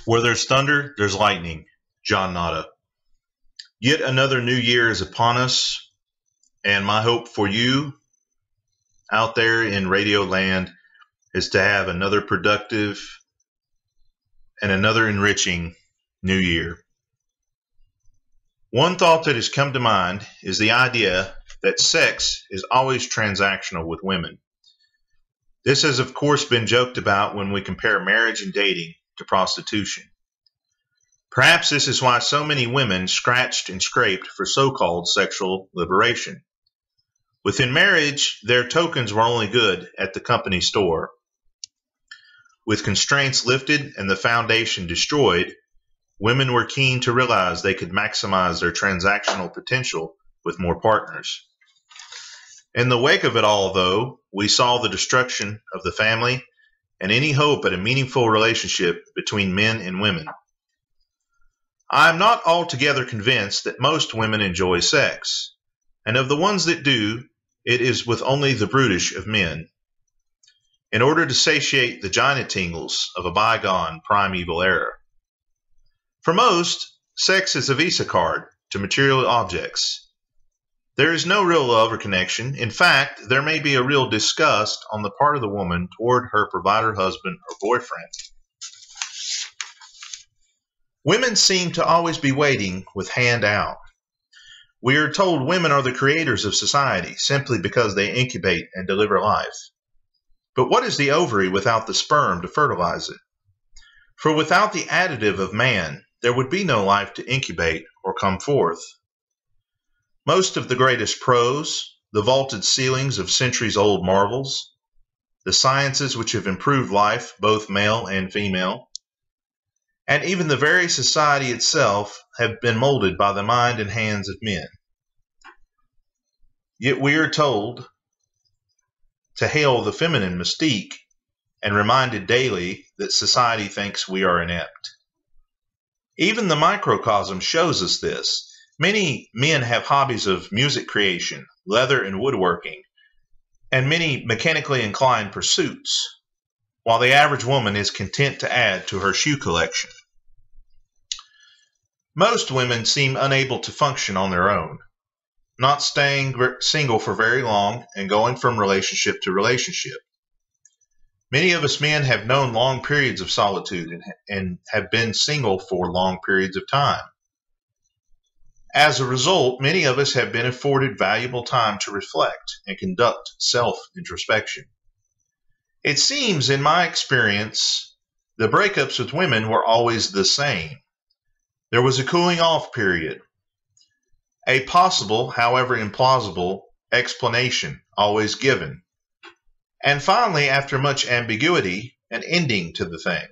Where there's thunder, there's lightning. John Nada. Yet another new year is upon us, and my hope for you out there in radio land is to have another productive and another enriching new year. One thought that has come to mind is the idea that sex is always transactional with women. This has, of course, been joked about when we compare marriage and dating to prostitution. Perhaps this is why so many women scratched and scraped for so-called sexual liberation. Within marriage, their tokens were only good at the company store. With constraints lifted and the foundation destroyed, women were keen to realize they could maximize their transactional potential with more partners. In the wake of it all, though, we saw the destruction of the family and any hope at a meaningful relationship between men and women. I am not altogether convinced that most women enjoy sex, and of the ones that do, it is with only the brutish of men, in order to satiate the gina tingles of a bygone primeval era. For most, sex is a Visa card to material objects. There is no real love or connection. In fact, there may be a real disgust on the part of the woman toward her provider husband or boyfriend. Women seem to always be waiting with hand out. We are told women are the creators of society simply because they incubate and deliver life. But what is the ovary without the sperm to fertilize it? For without the additive of man, there would be no life to incubate or come forth. Most of the greatest prose, the vaulted ceilings of centuries-old marvels, the sciences which have improved life, both male and female, and even the very society itself have been molded by the mind and hands of men. Yet we are told to hail the feminine mystique and reminded daily that society thinks we are inept. Even the microcosm shows us this. Many men have hobbies of music creation, leather and woodworking, and many mechanically inclined pursuits, while the average woman is content to add to her shoe collection. Most women seem unable to function on their own, not staying single for very long and going from relationship to relationship. Many of us men have known long periods of solitude and have been single for long periods of time. As a result, many of us have been afforded valuable time to reflect and conduct self-introspection. It seems, in my experience, the breakups with women were always the same. There was a cooling off period, a possible, however implausible, explanation always given, and finally, after much ambiguity, an ending to the thing.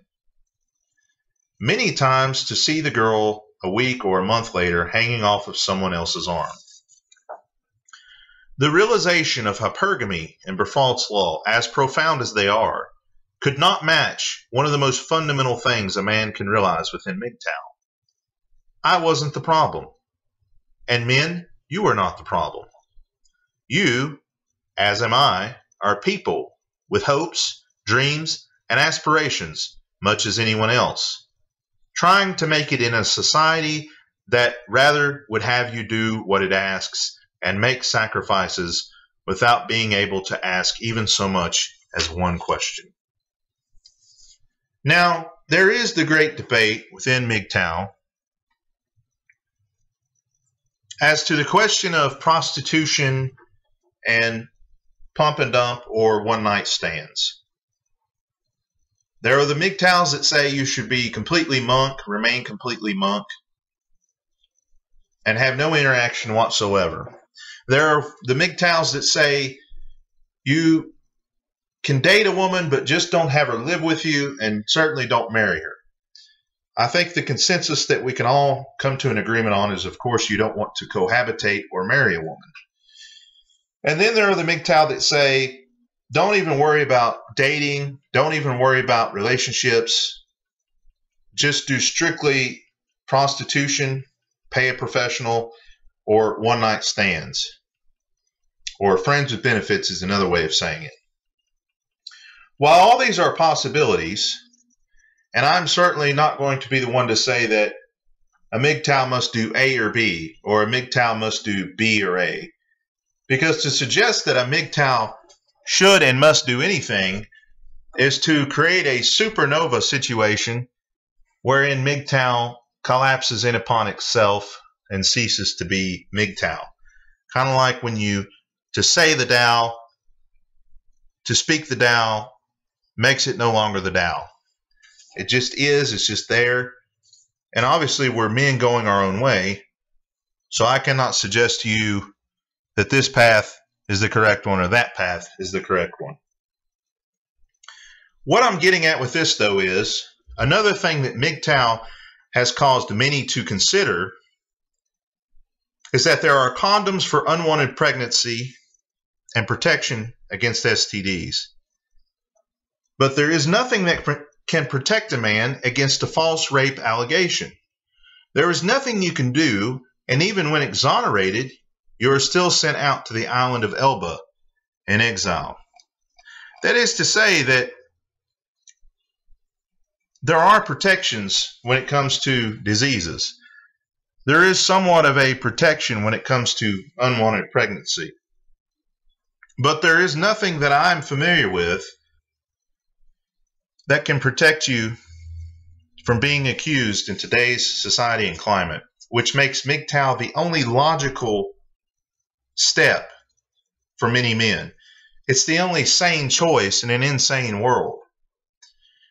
Many times to see the girl a week or a month later hanging off of someone else's arm. The realization of hypergamy and Berfault's law, as profound as they are, could not match one of the most fundamental things a man can realize within Mgtow. I wasn't the problem. And men, you are not the problem. You, as am I, are people with hopes, dreams, and aspirations, much as anyone else, trying to make it in a society that rather would have you do what it asks and make sacrifices without being able to ask even so much as one question. Now, there is the great debate within Mgtow as to the question of prostitution and pump and dump or one-night stands. There are the Mgtows that say you should be completely monk, remain completely monk, and have no interaction whatsoever. There are the Mgtows that say you can date a woman, but just don't have her live with you, and certainly don't marry her. I think the consensus that we can all come to an agreement on is, of course, you don't want to cohabitate or marry a woman. And then there are the Mgtow that say, don't even worry about dating, don't even worry about relationships, just do strictly prostitution, pay a professional, or one-night stands. Or friends with benefits is another way of saying it. While all these are possibilities, And I'm certainly not going to be the one to say that a Mgtow must do A or B, or a Mgtow must do B or A. Because to suggest that a Mgtow should and must do anything is to create a supernova situation wherein Mgtow collapses in upon itself and ceases to be Mgtow. Kind of like when to say the Tao, to speak the Tao, makes it no longer the Tao. It just is, it's just there. And obviously we're men going our own way, so I cannot suggest to you that this path is the correct one or that path is the correct one. What I'm getting at with this, though, is another thing that Mgtow has caused many to consider is that there are condoms for unwanted pregnancy and protection against STDs. But there is nothing that can protect a man against a false rape allegation. There is nothing you can do, and even when exonerated, you are still sent out to the island of Elba in exile. That is to say that there are protections when it comes to diseases. There is somewhat of a protection when it comes to unwanted pregnancy. But there is nothing that I'm familiar with that can protect you from being accused in today's society and climate, which makes Mgtow the only logical step for many men. It's the only sane choice in an insane world.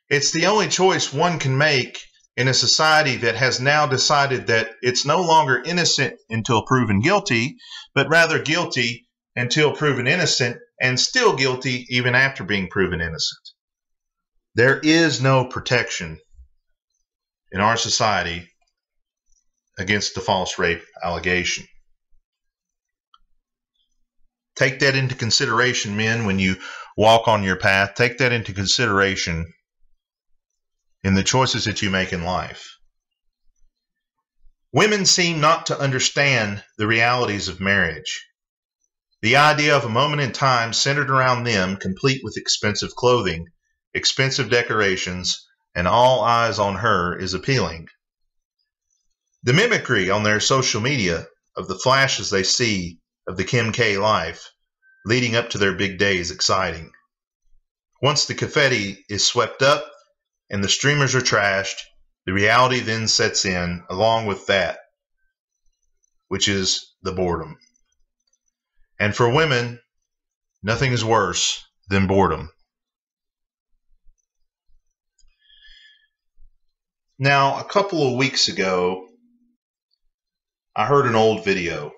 It's the only choice one can make in a society that has now decided that it's no longer innocent until proven guilty, but rather guilty until proven innocent, and still guilty even after being proven innocent. There is no protection in our society against the false rape allegation. Take that into consideration, men, when you walk on your path. Take that into consideration in the choices that you make in life. Women seem not to understand the realities of marriage. The idea of a moment in time centered around them, complete with expensive clothing, expensive decorations, and all eyes on her, is appealing. The mimicry on their social media of the flashes they see of the Kim K life leading up to their big day is exciting. Once the confetti is swept up and the streamers are trashed, the reality then sets in along with that, which is the boredom. And for women, nothing is worse than boredom. Now, a couple of weeks ago, I heard an old video.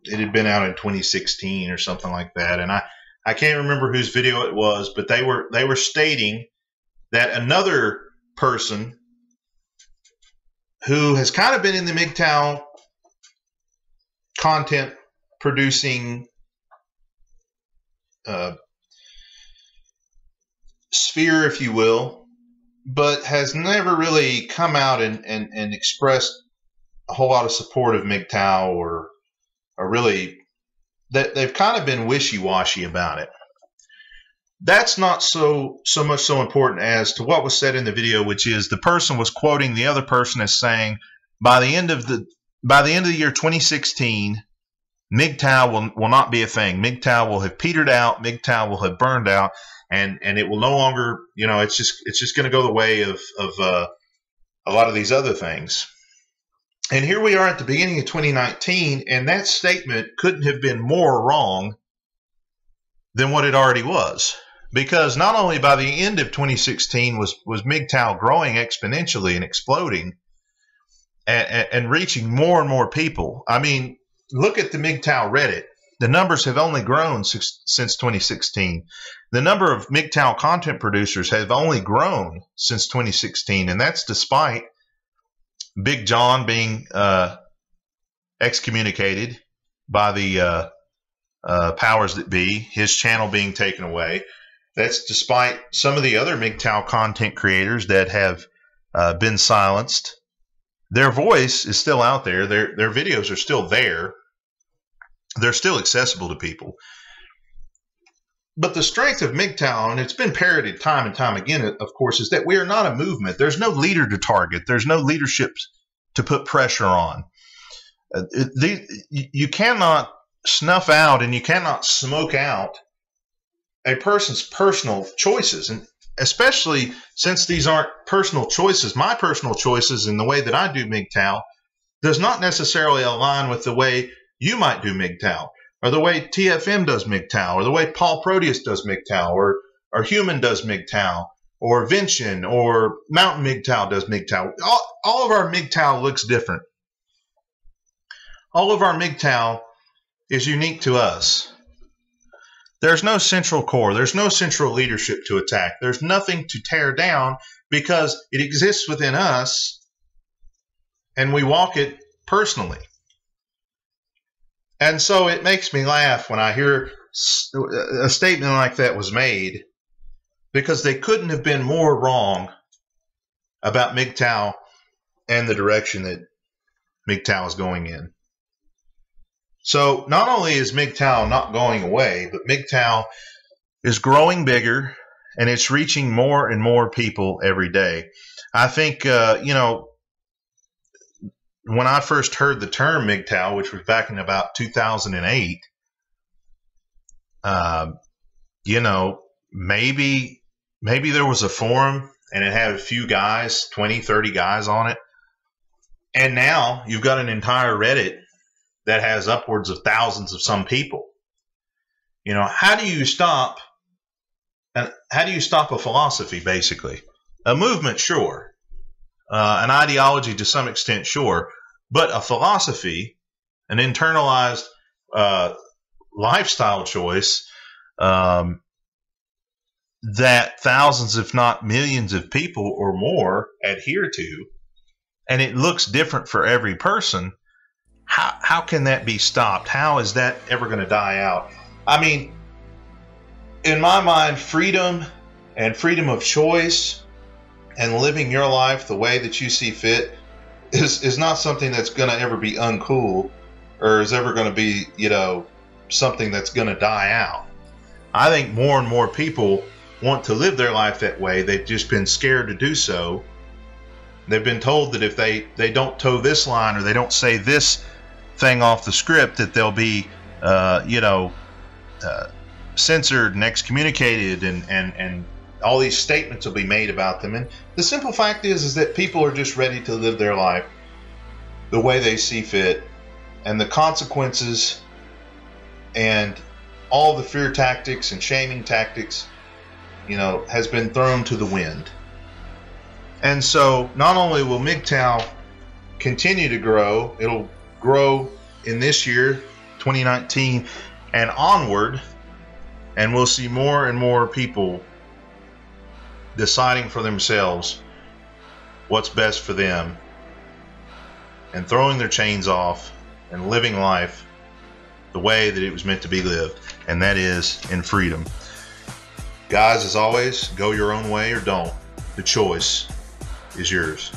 It had been out in 2016 or something like that, and I can't remember whose video it was, but they were stating that another person who has kind of been in the Mgtow content producing sphere, if you will, but has never really come out and expressed a whole lot of support of Mgtow or really that they've kind of been wishy-washy about it. That's not so important as to what was said in the video, which is the person was quoting the other person as saying, by the end of the year 2016, Mgtow will not be a thing. Mgtow will have petered out. Mgtow will have burned out, and it will no longer, it's just going to go the way of a lot of these other things. And here we are at the beginning of 2019, and that statement couldn't have been more wrong than what it already was. Because not only by the end of 2016 was Mgtow growing exponentially and exploding and reaching more and more people. I mean, look at the Mgtow Reddit. The numbers have only grown since 2016. The number of Mgtow content producers have only grown since 2016, and that's despite Big John being excommunicated by the powers that be, his channel being taken away. That's despite some of the other Mgtow content creators that have been silenced. Their voice is still out there. Their videos are still there. They're still accessible to people. But the strength of Mgtow, and it's been parroted time and time again, of course, is that we are not a movement. There's no leader to target. There's no leadership to put pressure on. You cannot snuff out and you cannot smoke out a person's personal choices, and especially since these aren't personal choices. My personal choices in the way that I do Mgtow does not necessarily align with the way you might do Mgtow, or the way TFM does Mgtow, or the way Paul Proteus does Mgtow, or Human does Mgtow, or Vincian or Mountain Mgtow does Mgtow. All of our Mgtow looks different. All of our Mgtow is unique to us. There's no central core. There's no central leadership to attack. There's nothing to tear down because it exists within us and we walk it personally. And so it makes me laugh when I hear a statement like that was made, because they couldn't have been more wrong about Mgtow and the direction that Mgtow is going in. So not only is Mgtow not going away, but Mgtow is growing bigger and it's reaching more and more people every day. I think, when I first heard the term Mgtow, which was back in about 2008, maybe there was a forum and it had a few guys, 20, 30 guys on it. And now you've got an entire Reddit that has upwards of thousands of some people. How do you stop a philosophy, basically? A movement, sure. An ideology to some extent, sure. But a philosophy, an internalized lifestyle choice that thousands, if not millions of people or more adhere to, and it looks different for every person, how can that be stopped? How is that ever going to die out? I mean, in my mind, freedom and freedom of choice and living your life the way that you see fit is not something that's going to ever be uncool or is ever going to be, something that's going to die out. I think more and more people want to live their life that way. They've just been scared to do so. They've been told that if they don't toe this line or they don't say this thing off the script, that they'll be, censored and excommunicated, and all these statements will be made about them. And the simple fact is that people are just ready to live their life the way they see fit, and the consequences and all the fear tactics and shaming tactics, has been thrown to the wind. And so not only will Mgtow continue to grow, it'll grow in this year, 2019, and onward, and we'll see more and more people deciding for themselves what's best for them and throwing their chains off and living life the way that it was meant to be lived, and that is in freedom. Guys, as always, go your own way or don't. The choice is yours.